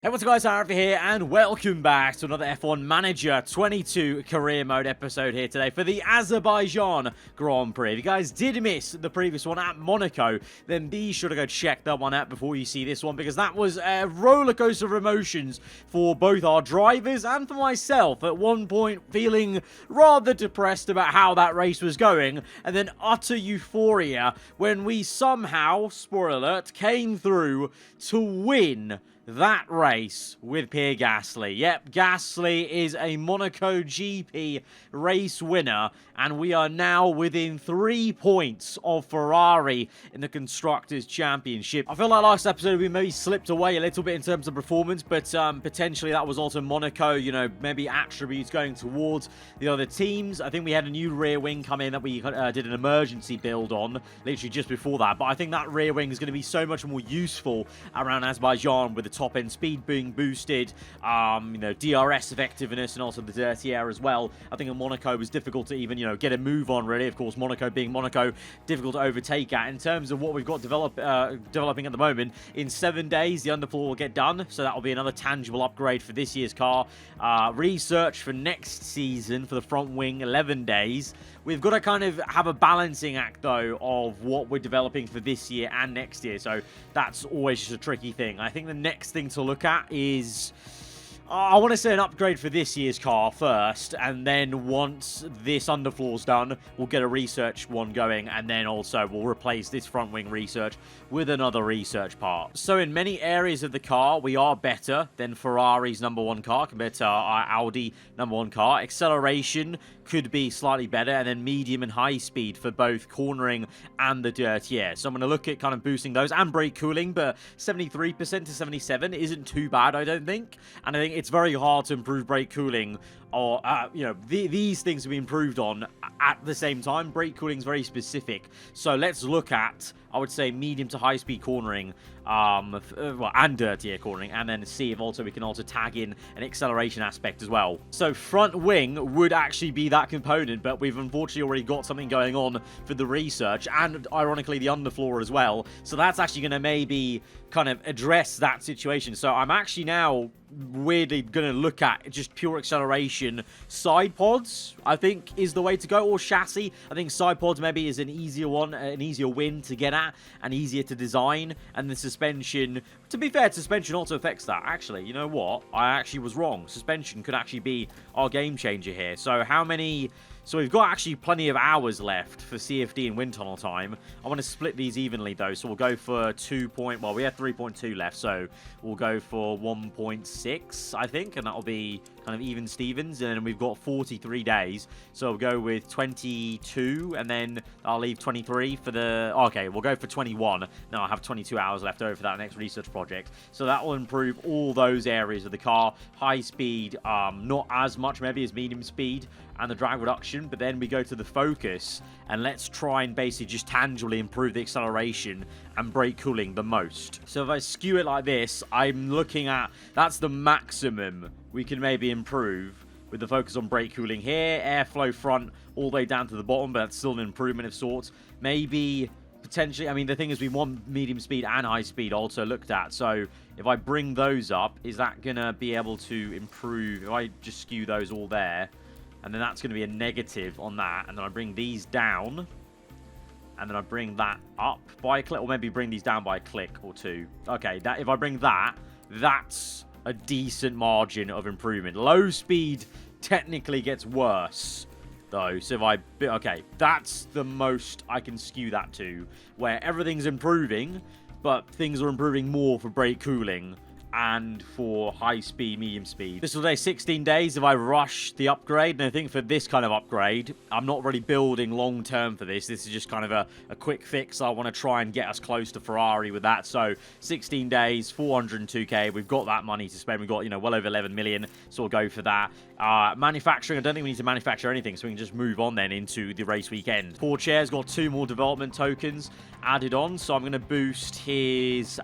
Hey, what's up guys, Arthur here, and welcome back to another F1 Manager 22 Career Mode episode here today for the Azerbaijan Grand Prix. If you guys did miss the previous one at Monaco, then be sure to go check that one out before you see this one, because that was a roller coaster of emotions for both our drivers and for myself. At one point, feeling rather depressed about how that race was going, and then utter euphoria when we somehow, spoiler alert, came through to win that race with Pierre Gasly. Yep, Gasly is a Monaco GP race winner, and we are now within 3 points of Ferrari in the Constructors' Championship. I feel like last episode we maybe slipped away a little bit in terms of performance, but potentially that was also Monaco, you know, maybe attributes going towards the other teams. I think we had a new rear wing come in that we did an emergency build on, literally just before that, but I think that rear wing is going to be so much more useful around Azerbaijan with the top end speed being boosted, you know, DRS effectiveness, and also the dirty air as well. I think in Monaco was difficult to even, you know, get a move on, really. Of course, Monaco being Monaco, difficult to overtake at. In terms of what we've got developing at the moment, in 7 days, the underfloor will get done, so that will be another tangible upgrade for this year's car. Research for next season for the front wing, 11 days. We've got to kind of have a balancing act, though, of what we're developing for this year and next year, so that's always just a tricky thing. I think the next thing to look at is, I want to say, an upgrade for this year's car first, and then once this underfloor's done, we'll get a research one going, and then also we'll replace this front wing research with another research part. So in many areas of the car, we are better than Ferrari's #1 car compared to our Audi #1 car. Acceleration could be slightly better, and then medium and high speed for both cornering and the dirty air. So I'm going to look at kind of boosting those, and brake cooling, but 73% to 77 isn't too bad, I don't think. And I think it's very hard to improve brake cooling, or you know, these things to be improved on at the same time. Brake cooling is very specific, so let's look at, I would say, medium to high speed cornering, well, and dirty air cornering, and then see if also we can also tag in an acceleration aspect as well. So front wing would actually be that component, but we've unfortunately already got something going on for the research, and ironically the underfloor as well, so that's actually going to maybe kind of address that situation. So I'm actually now weirdly going to look at just pure acceleration. Side pods, I think, is the way to go, or chassis. I think side pods maybe is an easier one, an easier win to get at, and easier to design. And the suspension, to be fair, suspension also affects that. Actually, you know what? I actually was wrong. Suspension could actually be our game changer here. So how many... So we've got actually plenty of hours left for CFD and wind tunnel time. I want to split these evenly, though, so we'll go for well, we have 3.2 left, so we'll go for 1.6, I think, and that'll be kind of even Stevens, and then we've got 43 days, so we'll go with 22, and then I'll leave 23 for the... Okay, we'll go for 21. Now I have 22 hours left over for that next research project, so that will improve all those areas of the car. High speed, not as much maybe as medium speed, and the drag reduction, but then we go to the focus, and let's try and basically just tangibly improve the acceleration and brake cooling the most. So if I skew it like this, I'm looking at, that's the maximum we can maybe improve with the focus on brake cooling here. Airflow front all the way down to the bottom, but that's still an improvement of sorts. Maybe potentially, I mean, the thing is we want medium speed and high speed also looked at, so if I bring those up, is that gonna be able to improve? If I just skew those all there, and then that's going to be a negative on that. And then I bring these down. And then I bring that up by a click. Or maybe bring these down by a click or two. Okay, if I bring that, that's a decent margin of improvement. Low speed technically gets worse, though. So if I... Okay, that's the most I can skew that to. Where everything's improving, but things are improving more for brake cooling and for high speed, medium speed. This will take 16 days if I rush the upgrade, and I think for this kind of upgrade, I'm not really building long term for this. This is just kind of a quick fix. I want to try and get us close to Ferrari with that. So 16 days, 402k. We've got that money to spend. We've got, you know, well over 11 million, so we'll go for that. Manufacturing, I don't think we need to manufacture anything, so we can just move on then into the race weekend. Pourchaire's got 2 more development tokens added on, so I'm going to boost his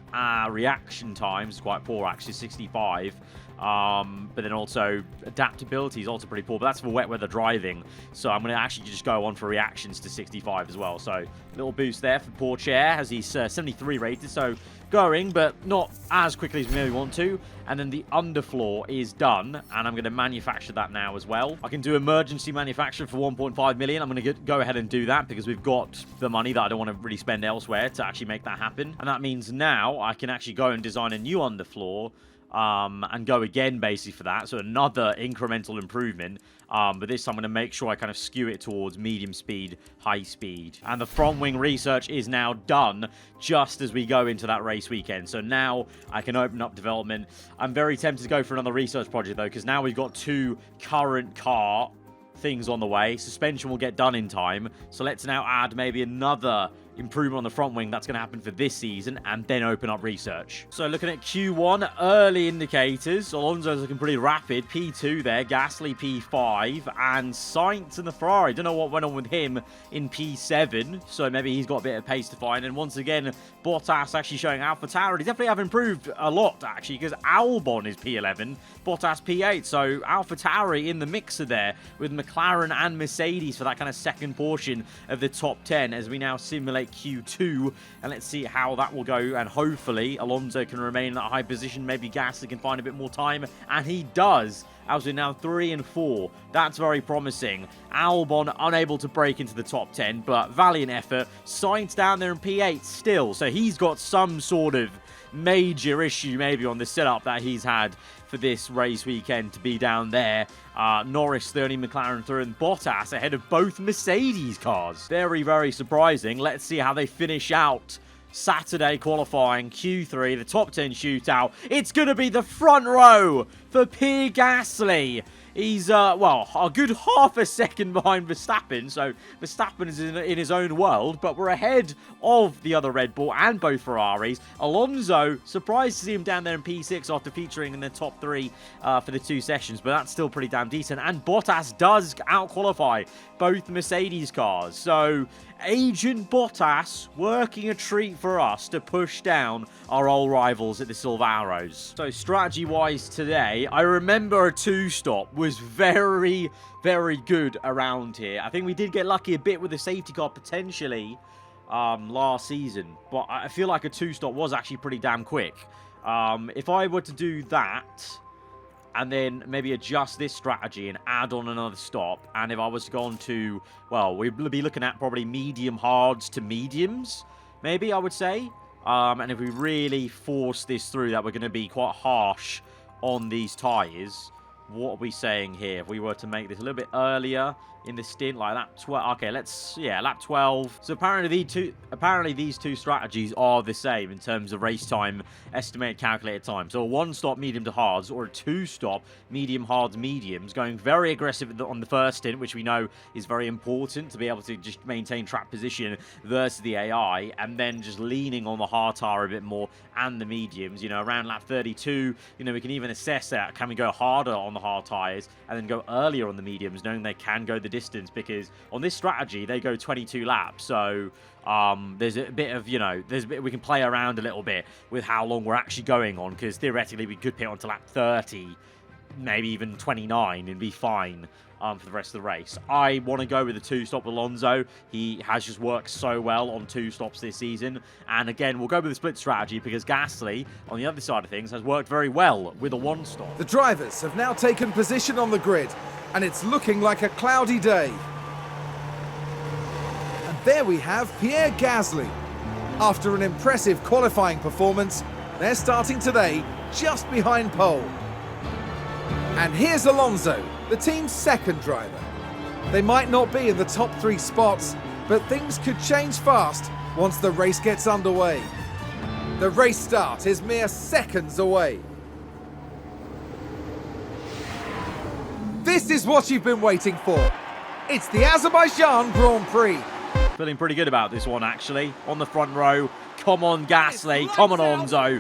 reaction times. Quite poor, actually, 65. But then also adaptability is also pretty poor, but that's for wet weather driving. So I'm going to actually just go on for reactions to 65 as well. So little boost there for Pourchaire as he's 73 rated. So going, but not as quickly as we maybe want to. and then the underfloor is done, and I'm going to manufacture that now as well. I can do emergency manufacture for 1.5 million. I'm going to go ahead and do that because we've got the money that I don't want to really spend elsewhere to actually make that happen. And that means now I can actually go and design a new underfloor and go again basically for that. So another incremental improvement. But this time I'm going to make sure I kind of skew it towards medium speed, high speed. And the front wing research is now done just as we go into that race weekend. So now I can open up development. I'm very tempted to go for another research project though, because now we've got 2 current car things on the way. Suspension will get done in time. So let's now add maybe another improvement on the front wing. That's going to happen for this season, and then open up research. So looking at Q1, early indicators. Alonso's looking pretty rapid. P2 there, Gasly P5, and Sainz in the Ferrari. Don't know what went on with him in P7, so maybe he's got a bit of pace to find. And once again, Bottas actually showing AlphaTauri. They definitely have improved a lot, actually, because Albon is P11, Bottas P8. So AlphaTauri in the mixer there with McLaren and Mercedes for that kind of second portion of the top 10 as we now simulate Q2, and let's see how that will go. And hopefully Alonso can remain in that high position. Maybe Gasly can find a bit more time, and he does. As we're now 3 and 4, that's very promising. Albon unable to break into the top 10, but valiant effort. Sainz down there in P8 still, so he's got some sort of major issue maybe on the setup that he's had for this race weekend to be down there. Norris, the only McLaren through, and Bottas ahead of both Mercedes cars. Very, very surprising. Let's see how they finish out Saturday qualifying Q3, the top 10 shootout. It's going to be the front row for Pierre Gasly. He's, well, a good half a second behind Verstappen, so Verstappen is in his own world, but we're ahead of the other Red Bull and both Ferraris. Alonso, surprised to see him down there in P6 after featuring in the top 3 for the 2 sessions, but that's still pretty damn decent. And Bottas does out-qualify both Mercedes cars, so Agent Bottas working a treat for us to push down our old rivals at the Silver Arrows. So strategy-wise today, I remember a 2-stop was very, very good around here. I think we did get lucky a bit with the safety car potentially last season, but I feel like a 2-stop was actually pretty damn quick. If I were to do that and then maybe adjust this strategy and add on another stop, and if I was to go on to, well, we'd be looking at probably medium hards to mediums, maybe I would say. And if we really force this through, that we're going to be quite harsh on these tyres. What are we saying here? If we were to make this a little bit earlier in the stint, like lap 12. Okay, lap 12. So apparently these two strategies are the same in terms of race time, estimated calculated time. So a 1-stop medium to hards or a 2-stop medium hards mediums, going very aggressive on the first stint, which we know is very important to be able to just maintain track position versus the AI, and then just leaning on the hard tire a bit more and the mediums. You know, around lap 32, you know, we can even assess that. Can we go harder on the hard tires and then go earlier on the mediums, knowing they can go the distance, because on this strategy they go 22 laps, so there's a bit of, you know, we can play around a little bit with how long we're actually going on, because theoretically we could pit onto lap 30, maybe even 29 and be fine for the rest of the race. I want to go with the 2-stop Alonso. He has just worked so well on 2 stops this season, and again we'll go with the split strategy because Gasly on the other side of things has worked very well with a 1-stop. The drivers have now taken position on the grid, and it's looking like a cloudy day. And there we have Pierre Gasly. After an impressive qualifying performance, they're starting today just behind pole. And here's Alonso, the team's second driver. They might not be in the top 3 spots, but things could change fast once the race gets underway. The race start is mere seconds away. This is what you've been waiting for. It's the Azerbaijan Grand Prix. Feeling pretty good about this one, actually. On the front row. Come on, Gasly. Come on, Alonso.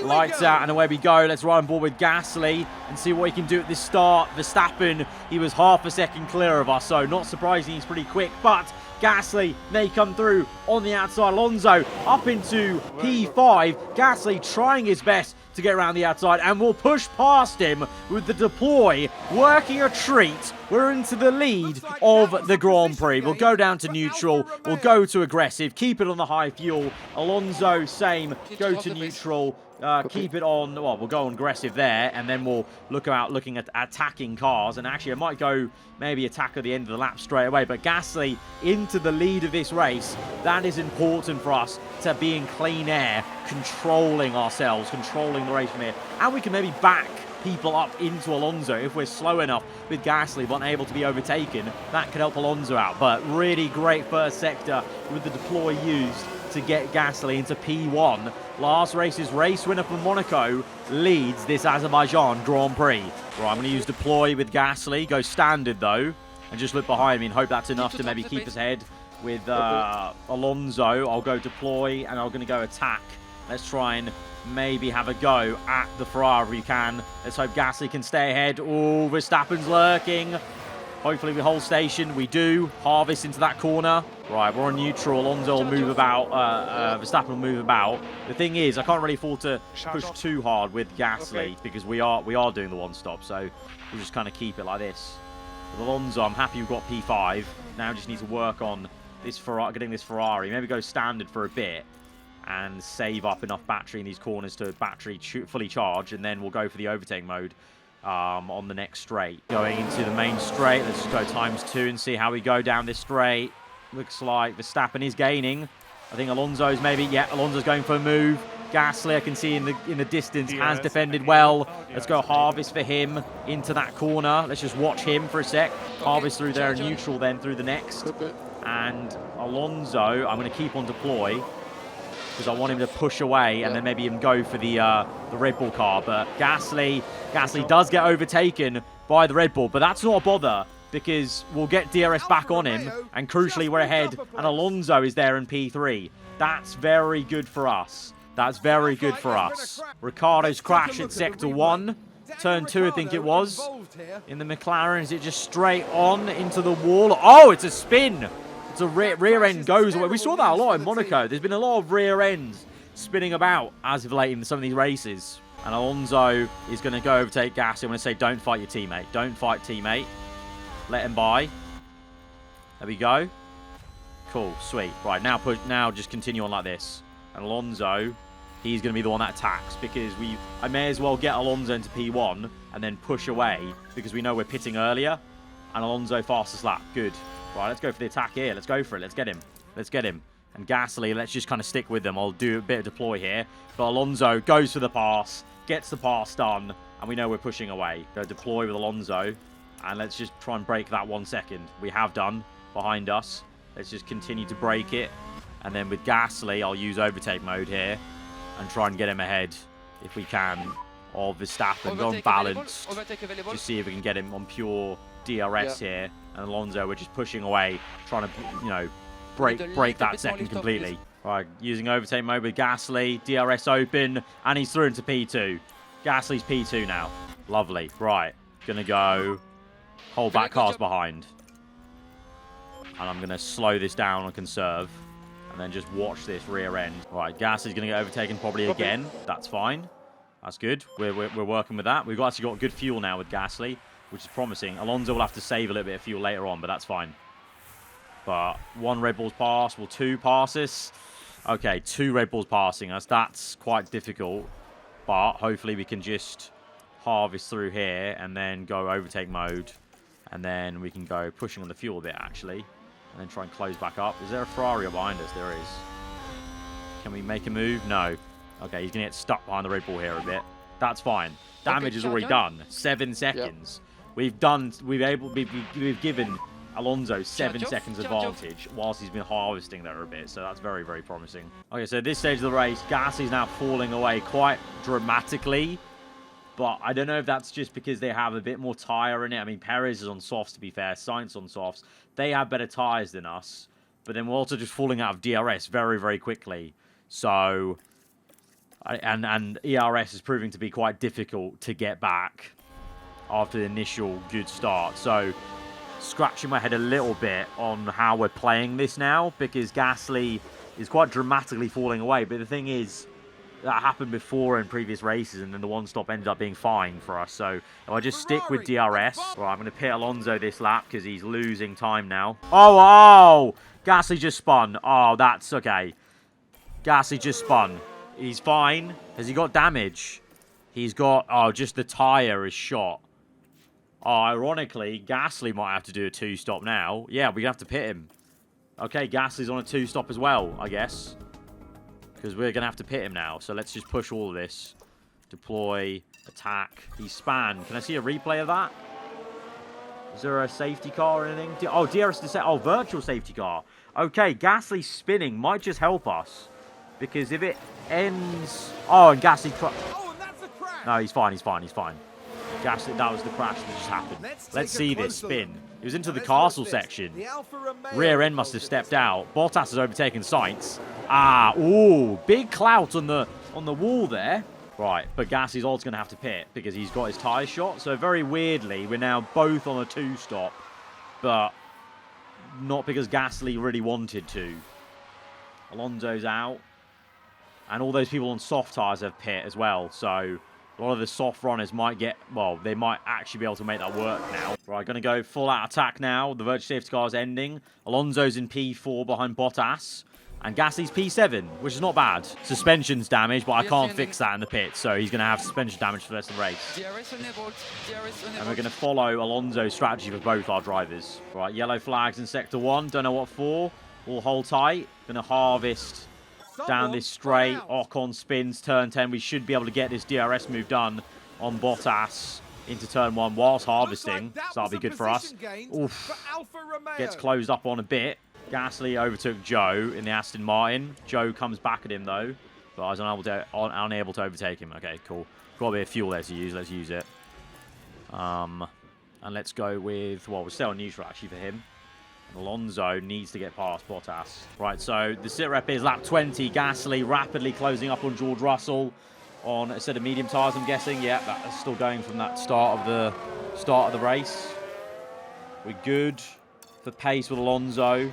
Lights out, and away we go. Let's ride on board with Gasly and see what he can do at this start. Verstappen, he was half a second clear of us, so not surprising he's pretty quick, but Gasly may come through on the outside. Alonso up into P5. Gasly trying his best to get around the outside, and we'll push past him with the deploy, working a treat. We're into the lead of the Grand Prix. We'll go down to neutral. We'll go to aggressive. Keep it on the high fuel. Alonso, same. Go to neutral. keep it on. Well, we'll go on aggressive there, and then we'll look about looking at attacking cars. And actually, I might go maybe attack at the end of the lap straight away. But Gasly into the lead of this race. That is important for us to be in clean air, controlling ourselves, controlling the race from here. And we can maybe back people up into Alonso if we're slow enough with Gasly but unable to be overtaken. That could help Alonso out. But really great first sector with the deploy used to get Gasly into P1. Last race's race winner from Monaco leads this Azerbaijan Grand Prix. Right, I'm going to use deploy with Gasly, go standard though, and just look behind me and hope that's enough to maybe keep us ahead with Alonso. I'll go deploy and I'm going to go attack. Let's try and maybe have a go at the Ferrari if we can. Let's hope Gasly can stay ahead. Oh, Verstappen's lurking. Hopefully we hold station. We do. Harvest into that corner. Right, we're on neutral. Alonso will move about. Verstappen will move about. The thing is, I can't really afford to push too hard with Gasly because we are doing the one stop. So we'll just kind of keep it like this. With Alonso, I'm happy we've got P5. Now we just need to work on this getting this Ferrari. Maybe go standard for a bit and save up enough battery in these corners to battery fully charge, and then we'll go for the overtake mode on the next straight. Going into the main straight, let's just go ×2 and see how we go down this straight. Looks like Verstappen is gaining. I think Alonso's maybe, yeah, Alonso's going for a move. Gasly, I can see in the distance, has defended well. Let's go harvest for him into that corner. Let's just watch him for a sec. Harvest through there and neutral then through the next. And Alonso, I'm going to keep on deploy because I want him to push away and then maybe even go for the Red Bull car. But Gasly does get overtaken by the Red Bull, but that's not a bother because we'll get DRS back on him, and crucially we're ahead, and Alonso is there in P3. That's very good for us. That's very good for us. Ricciardo's crash at Sector 1. Turn 2, I think it was. In the McLaren, is it just straight on into the wall? Oh, it's a spin. It's a rear end goes away. We saw that a lot in Monaco. There's been a lot of rear ends spinning about as of late in some of these races. And Alonso is going to go overtake Gasly. I'm going to say, don't fight your teammate. Don't fight teammate. Let him by. There we go. Cool, sweet. Right, now just continue on like this. And Alonso, he's going to be the one that attacks because I may as well get Alonso into P1 and then push away because we know we're pitting earlier. And Alonso fastest lap. Good. Right, let's go for the attack here. Let's go for it. Let's get him. Let's get him. And Gasly, let's just kind of stick with them. I'll do a bit of deploy here. But Alonso goes for the pass, gets the pass done, and we know we're pushing away. Go deploy with Alonso. And let's just try and break that 1 second. We have done behind us. Let's just continue to break it. And then with Gasly, I'll use overtake mode here and try and get him ahead if we can of Verstappen. Go on balance. Just see if we can get him on pure DRS here. And Alonso, we're just pushing away, trying to, break that second completely. Right, using overtake mode with Gasly. DRS open, and he's through into P2. Gasly's P2 now. Lovely. Right, gonna go hold back cars behind. And I'm gonna slow this down and conserve. And then just watch this rear end. Right, Gasly's gonna get overtaken probably again. That's fine. That's good. We're working with that. We've actually got good fuel now with Gasly, which is promising. Alonso will have to save a little bit of fuel later on, but that's fine. But 1 Red Bull's pass. Will 2 pass us? Okay, 2 Red Bulls passing us. That's quite difficult. But hopefully we can just harvest through here and then go overtake mode. And then we can go pushing on the fuel a bit, actually. And then try and close back up. Is there a Ferrari behind us? There is. Can we make a move? No. Okay, he's going to get stuck behind the Red Bull here a bit. That's fine. Damage is already done. 7 seconds. Yep. We've given Alonso 7 seconds advantage whilst he's been harvesting there a bit. So that's very, very promising. Okay, so this stage of the race, Gasly's now falling away quite dramatically. But I don't know if that's just because they have a bit more tyre in it. I mean, Perez is on softs, to be fair. Sainz on softs. They have better tyres than us. But then we're also just falling out of DRS very, very quickly. So, and ERS is proving to be quite difficult to get back after the initial good start. So, scratching my head a little bit on how we're playing this now. Because Gasly is quite dramatically falling away. But the thing is, that happened before in previous races, and then the one stop ended up being fine for us. So if I just stick with DRS, right, I'm going to pit Alonso this lap because he's losing time now. Oh, Gasly just spun. Oh, that's okay. Gasly just spun. He's fine. Has he got damage? He's got... Oh, just the tyre is shot. Oh, ironically, Gasly might have to do a 2-stop now. Yeah, we have to pit him. Okay, Gasly's on a 2-stop as well, I guess. Because we're going to have to pit him now. So let's just push all of this. Deploy, attack. He's spanned. Can I see a replay of that? Is there a safety car or anything? Oh, DRS to set. Oh, virtual safety car. Okay, Gasly spinning might just help us. Because if it ends... Oh, and Gasly... Oh, and that's a crash. No, he's fine, he's fine, he's fine. Gasly, that was the crash that just happened. Let's see this spin. It was into the castle section. Rear end must have stepped out. Bottas has overtaken Sainz. Ah, ooh, big clout on the wall there. Right, but Gasly's also going to have to pit because he's got his tyre shot. So very weirdly, we're now both on a 2-stop, but not because Gasly really wanted to. Alonso's out. And all those people on soft tyres have pit as well. So a lot of the soft runners might get... Well, they might actually be able to make that work now. Right, going to go full out attack now. The virtual safety car is ending. Alonso's in P4 behind Bottas. And Gasly's P7, which is not bad. Suspension's damaged, but I can't fix that in the pit. So he's going to have suspension damage for the rest of the race. And we're going to follow Alonso's strategy for both our drivers. Right, yellow flags in Sector 1. Don't know what for. We'll hold tight. Going to harvest down this straight. Ocon spins, turn 10. We should be able to get this DRS move done on Bottas into turn 1 whilst harvesting. So that'll be good for us. Oof. Gets closed up on a bit. Gasly overtook Joe in the Aston Martin. Joe comes back at him, though. But I was unable to overtake him. Okay, cool. Got a bit of fuel there to use. Let's use it. And let's go with... Well, we're still on neutral, actually, for him. Alonso needs to get past Bottas. Right, so the sit rep is lap 20. Gasly rapidly closing up on George Russell on a set of medium tyres, I'm guessing. Yeah, that's still going from that start of the race. We're good for pace with Alonso.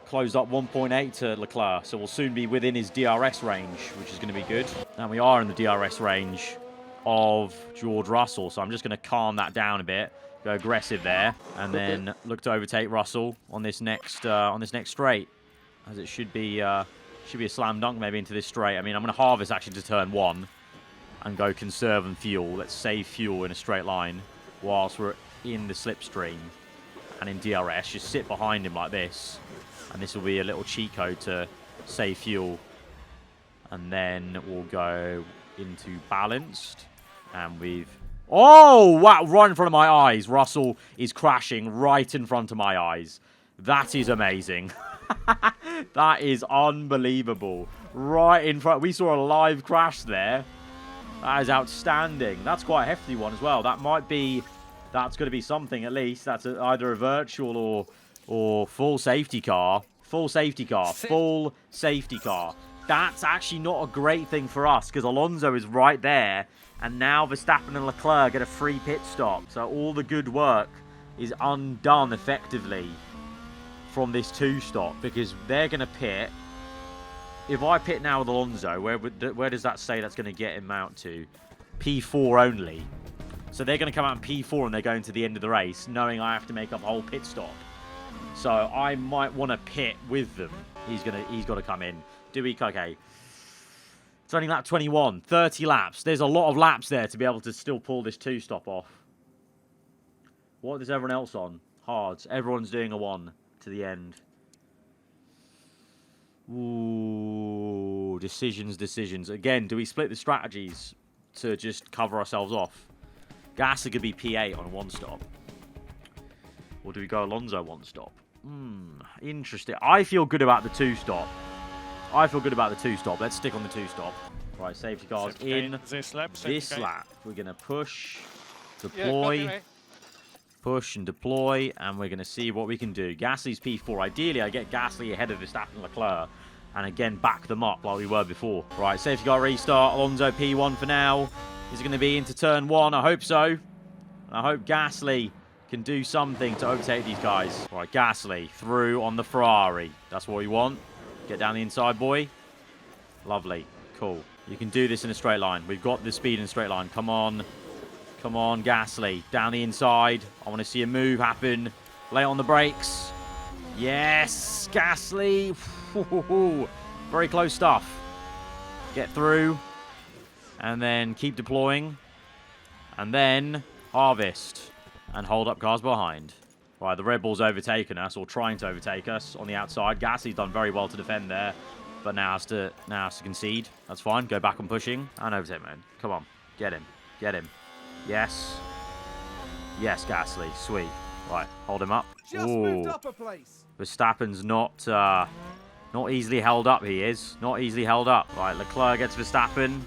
Closed up 1.8 to Leclerc, so we'll soon be within his DRS range, which is going to be good. And we are in the DRS range of George Russell, so I'm just going to calm that down a bit. Go aggressive there, and then look to overtake Russell on this next straight, as it should be a slam dunk maybe into this straight. I mean, I'm going to harvest actually to turn 1 and go conserve and fuel. Let's save fuel in a straight line whilst we're in the slipstream and in DRS. Just sit behind him like this, and this will be a little cheat code to save fuel. And then we'll go into balanced, and we've... Oh, wow, right in front of my eyes. Russell is crashing right in front of my eyes. That is amazing. That is unbelievable. Right in front. We saw a live crash there. That is outstanding. That's quite a hefty one as well. That might be... That's going to be something at least. That's either a virtual or full safety car. Full safety car. Full safety car. That's actually not a great thing for us because Alonso is right there. And now Verstappen and Leclerc get a free pit stop. So all the good work is undone effectively from this 2-stop because they're going to pit. If I pit now with Alonso, where does that say that's going to get him out to? P4 only. So they're going to come out in P4 and they're going to the end of the race, knowing I have to make up a whole pit stop. So I might want to pit with them. He's got to come in. Okay. It's only lap 21. 30 laps. There's a lot of laps there to be able to still pull this 2-stop off. What is everyone else on? Hards. Everyone's doing a 1 to the end. Ooh. Decisions. Again, do we split the strategies to just cover ourselves off? Gasly could be P8 on 1-stop. Or do we go Alonso 1-stop? Interesting. I feel good about the 2-stop. Let's stick on the 2-stop. Right, safety cars in this lap. We're going to push, deploy, push and deploy, and we're going to see what we can do. Gasly's P4. Ideally, I get Gasly ahead of Verstappen and Leclerc, and again, back them up like we were before. Right, safety car restart. Alonso P1 for now. Is it going to be into turn 1? I hope so. I hope Gasly can do something to overtake these guys. Right, Gasly through on the Ferrari. That's what we want. Get down the inside, boy. Lovely. Cool. You can do this in a straight line. We've got the speed in a straight line. Come on. Come on, Gasly. Down the inside. I want to see a move happen. Lay on the brakes. Yes, Gasly. Very close stuff. Get through. And then keep deploying. And then harvest. And hold up cars behind. Right, the Red Bull's overtaken us, or trying to overtake us on the outside. Gasly's done very well to defend there, but now has to concede. That's fine. Go back on pushing. And overtake, man. Come on. Get him. Get him. Yes. Yes, Gasly. Sweet. Right, hold him up. Just moved up a place. Verstappen's not easily held up, he is. Not easily held up. Right, Leclerc gets Verstappen.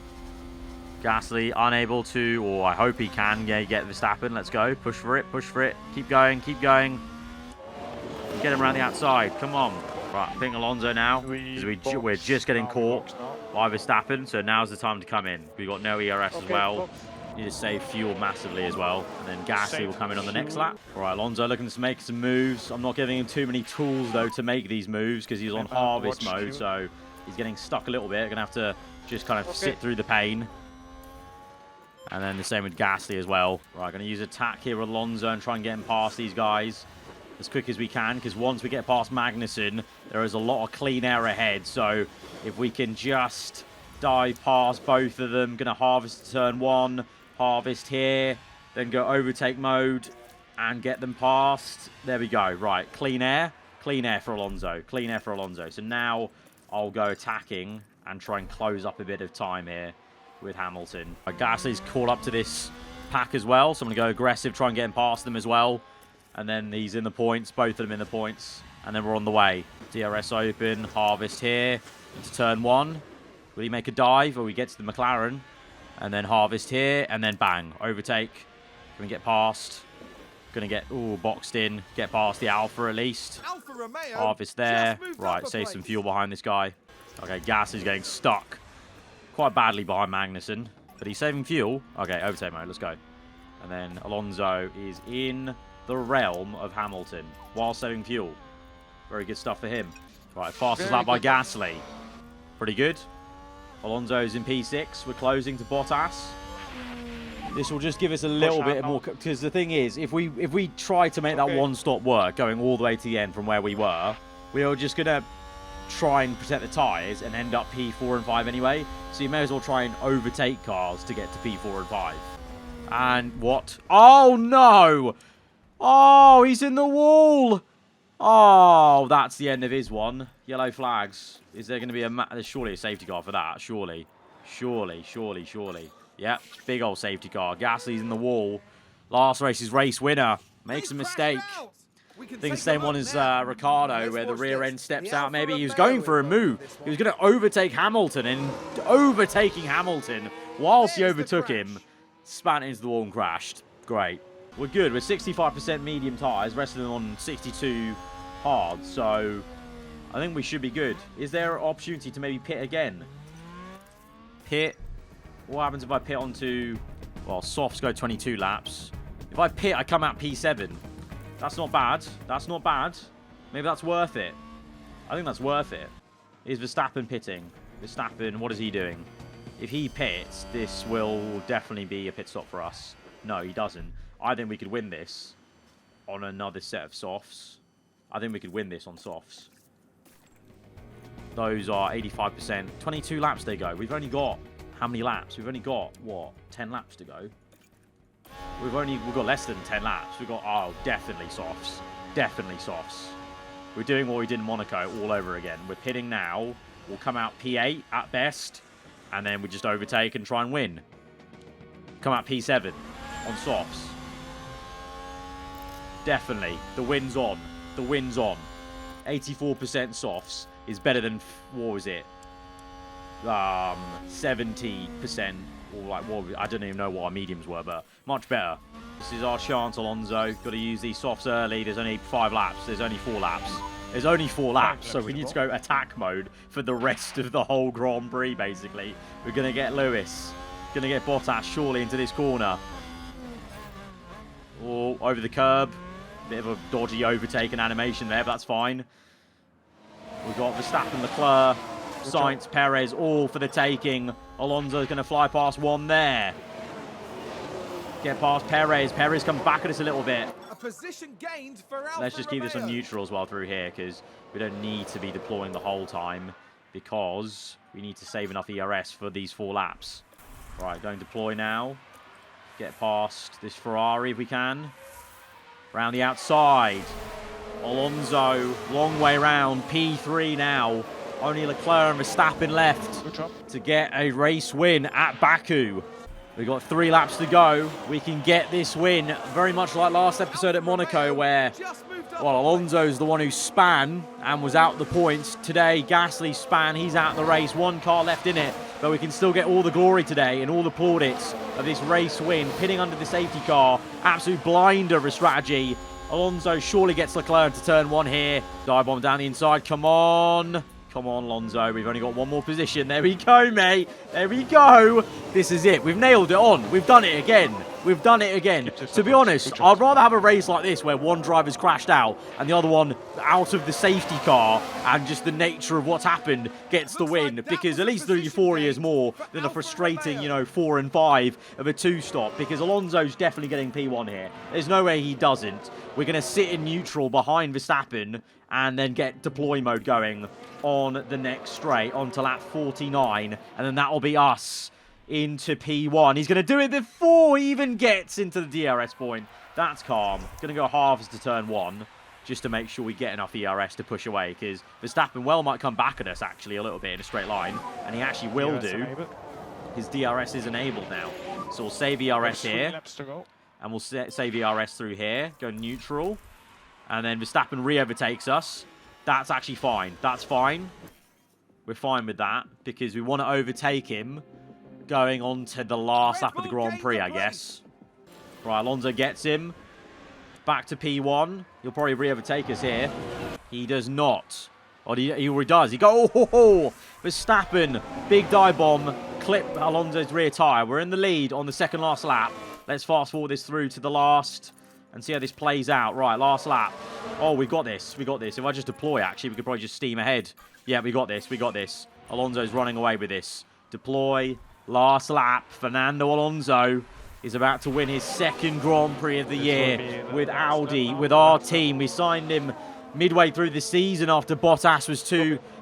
Gasly unable to, or I hope he can, get Verstappen. Let's go. Push for it. Push for it. Keep going. Keep going. Get him around the outside. Come on. Right, ping Alonso now. Because we're just getting caught by Verstappen. So now's the time to come in. We've got no ERS as well. Need to save fuel massively as well. And then Gasly will come in on the next lap. All right, Alonso looking to make some moves. I'm not giving him too many tools, though, to make these moves because he's on harvest mode. So he's getting stuck a little bit. Going to have to just kind of sit through the pain. And then the same with Gasly as well. Right, going to use attack here with Alonso and try and get him past these guys as quick as we can. Because once we get past Magnussen, there is a lot of clean air ahead. So if we can just dive past both of them. Going to harvest turn 1. Harvest here. Then go overtake mode and get them past. There we go. Right, clean air. Clean air for Alonso. Clean air for Alonso. So now I'll go attacking and try and close up a bit of time here with Hamilton. Gasly's caught up to this pack as well, so I'm going to go aggressive, try and get him past them as well. And then he's in the points, both of them in the points. And then we're on the way. DRS open, harvest here into turn 1. Will he make a dive, or he gets the McLaren? And then harvest here, and then bang, overtake. Can we get past? Gonna get, boxed in. Get past the Alpha at least. Alfa Romeo harvest there. Right, save place. some fuel behind this guy. Okay, Gasly's getting stuck quite badly behind Magnussen, but he's saving fuel. Okay, overtake mode, let's go. And then Alonso is in the realm of Hamilton while saving fuel. Very good stuff for him. Right, fastest lap by Gasly. Pretty good. Alonso's in P6. We're closing to Bottas. This will just give us a little bit more, because the thing is, if we try to make that one-stop work, going all the way to the end from where we are just going to try and protect the tyres and end up P4 and 5 anyway. So you may as well try and overtake cars to get to P4 and 5. And what? Oh, no! Oh, he's in the wall! Oh, that's the end of his one. Yellow flags. Is there going to be there's surely a safety car for that? Surely. Surely. Yep, big old safety car. Gasly's in the wall. Last race's race winner. Makes a mistake. I think the same one as Ricciardo, where the rear end steps out. Maybe he was going for a move. He was going to overtake Hamilton, and overtaking Hamilton whilst he overtook him, spat into the wall and crashed. Great. We're good. We're 65% medium tyres, rest of them on 62 hard, so I think we should be good. Is there an opportunity to maybe pit again? Pit. What happens if I pit onto... Well, softs go 22 laps. If I pit, I come out P7. That's not bad. That's not bad. Maybe that's worth it. I think that's worth it. Is Verstappen pitting? Verstappen, what is he doing? If he pits, this will definitely be a pit stop for us. No, he doesn't. I think we could win this on another set of softs. I think we could win this on softs. Those are 85%. 22 laps they go. We've only got... How many laps? We've only got, what, 10 laps to go? We've got less than 10 laps. We've got, oh, definitely softs. Definitely softs. We're doing what we did in Monaco all over again. We're pitting now. We'll come out P8 at best. And then we just overtake and try and win. Come out P7 on softs. Definitely. The win's on. The win's on. 84% softs is better than, what was it? 70%, or like, what, I don't even know what our mediums were, but much better. This is our chance, Alonso. Got to use these softs early. There's only 5 laps. There's only 4 laps. There's only 4 laps, so we need to go attack mode for the rest of the whole Grand Prix, basically. We're going to get Lewis. Going to get Bottas surely into this corner. Oh, over the curb. Bit of a dodgy overtaken animation there, but that's fine. We've got Verstappen, Leclerc, Sainz, Perez, all for the taking. Alonso's going to fly past one there. Get past Perez. Perez comes back at us a little bit. A position gained for Alfa Let's just keep this on Romeo. neutral as well through here, because we don't need to be deploying the whole time, because We need to save enough ERS for these 4 laps. Right, going to deploy now. Get past this Ferrari if we can. Round the outside. Alonso, long way round. P3 now. Only Leclerc and Verstappen left to get a race win at Baku. We've got 3 laps to go. We can get this win, very much like last episode at Monaco, where, well, Alonso's the one who span and was out the points. Today, Gasly span, he's out the race. 1 car left in it, but we can still get all the glory today and all the plaudits of this race win. Pinning under the safety car, absolute blinder of a strategy. Alonso surely gets Leclerc to turn 1 here. Dive bomb down the inside, come on. Come on, Alonso. We've only got 1 more position. There we go, mate. There we go. This is it. We've nailed it on. We've done it again. We've done it again. To be honest, I'd rather have a race like this where one driver's crashed out and the other one out of the safety car, and just the nature of what's happened gets the win, because at least the euphoria is more than a frustrating, 4 and 5 of a 2-stop, because Alonso's definitely getting P1 here. There's no way he doesn't. We're going to sit in neutral behind Verstappen and then get deploy mode going on the next straight onto lap 49, and then that will be us into P1. He's going to do it before he even gets into the DRS point. That's calm. Going to go halves to turn 1 just to make sure we get enough ERS to push away, because Verstappen might come back at us actually a little bit in a straight line, and he actually will do. His DRS is enabled now. So we'll save ERS here, and we'll save ERS through here, go neutral, and then Verstappen re-overtakes us. That's actually fine. That's fine. We're fine with that, because we want to overtake him going on to the last lap of the Grand Prix, I guess. Right, Alonso gets him. Back to P1. He'll probably re-overtake us here. He does not. Or he already does. He go, oh, Verstappen, big dive bomb, clip Alonso's rear tyre. We're in the lead on the second last lap. Let's fast forward this through to the last and see how this plays out. Right, last lap. Oh, we've got this. We got this. If I just deploy, actually, we could probably just steam ahead. Yeah, we got this. We got this. Alonso's running away with this. Deploy. Last lap. Fernando Alonso is about to win his second Grand Prix of the year with Audi, with our team. We signed him midway through the season after Bottas was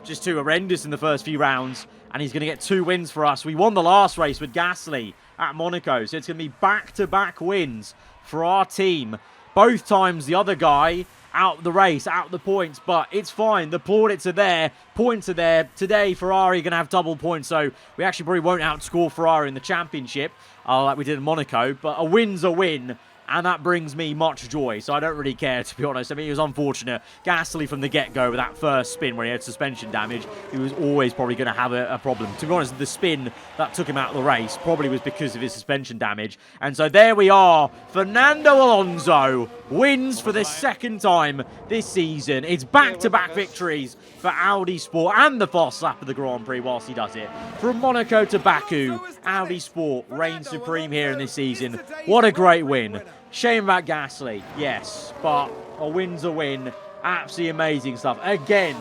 just too horrendous in the first few rounds, and he's going to get 2 wins for us. We won the last race with Gasly at Monaco, so it's going to be back-to-back wins for our team. Both times the other guy out the race, out the points, but it's fine. The plaudits are there. Points are there. Today, Ferrari are going to have double points, so we actually probably won't outscore Ferrari in the championship like we did in Monaco, but a win's a win, and that brings me much joy, so I don't really care, to be honest. I mean, it was unfortunate. Gasly from the get-go with that first spin where he had suspension damage, he was always probably going to have a problem. To be honest, the spin that took him out of the race probably was because of his suspension damage. And so there we are. Fernando Alonso wins for the second time this season. It's back-to-back victories for Audi Sport and the fast lap of the Grand Prix whilst he does it. From Monaco to Baku, Audi Sport reigns supreme here in this season. What a great win. Shame about Gasly, yes, but a win's a win. Absolutely amazing stuff. Again,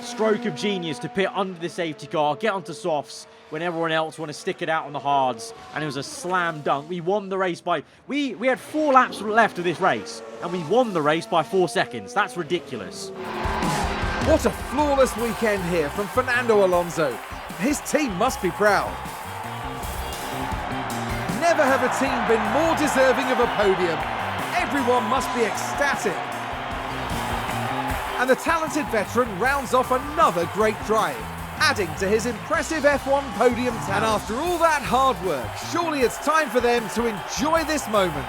stroke of genius to pit under the safety car, get onto softs when everyone else want to stick it out on the hards, and it was a slam dunk. We won the race by... We had 4 laps left of this race, and we won the race by 4 seconds. That's ridiculous. What a flawless weekend here from Fernando Alonso. His team must be proud. Never have a team been more deserving of a podium. Everyone must be ecstatic. And the talented veteran rounds off another great drive, adding to his impressive F1 podium talent. And after all that hard work, surely it's time for them to enjoy this moment.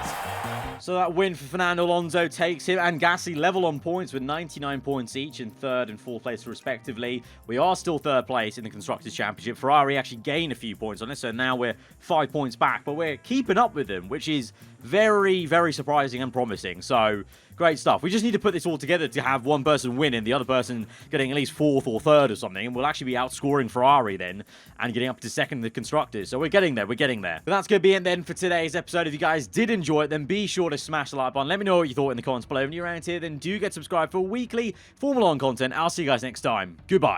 So that win for Fernando Alonso takes him and Gasly level on points with 99 points each in 3rd and 4th place respectively. We are still 3rd place in the Constructors' Championship. Ferrari actually gained a few points on it, so now we're 5 points back, but we're keeping up with them, which is very, very surprising and promising. So, great stuff. We just need to put this all together to have one person win and the other person getting at least 4th or 3rd or something, and we'll actually be outscoring Ferrari then and getting up to 2nd in the Constructors. So we're getting there, we're getting there. But that's going to be it then for today's episode. If you guys did enjoy it, then be sure to smash the like button. Let me know what you thought in the comments below. If you're around here, then do get subscribed for weekly Formula 1 content. I'll see you guys next time. Goodbye.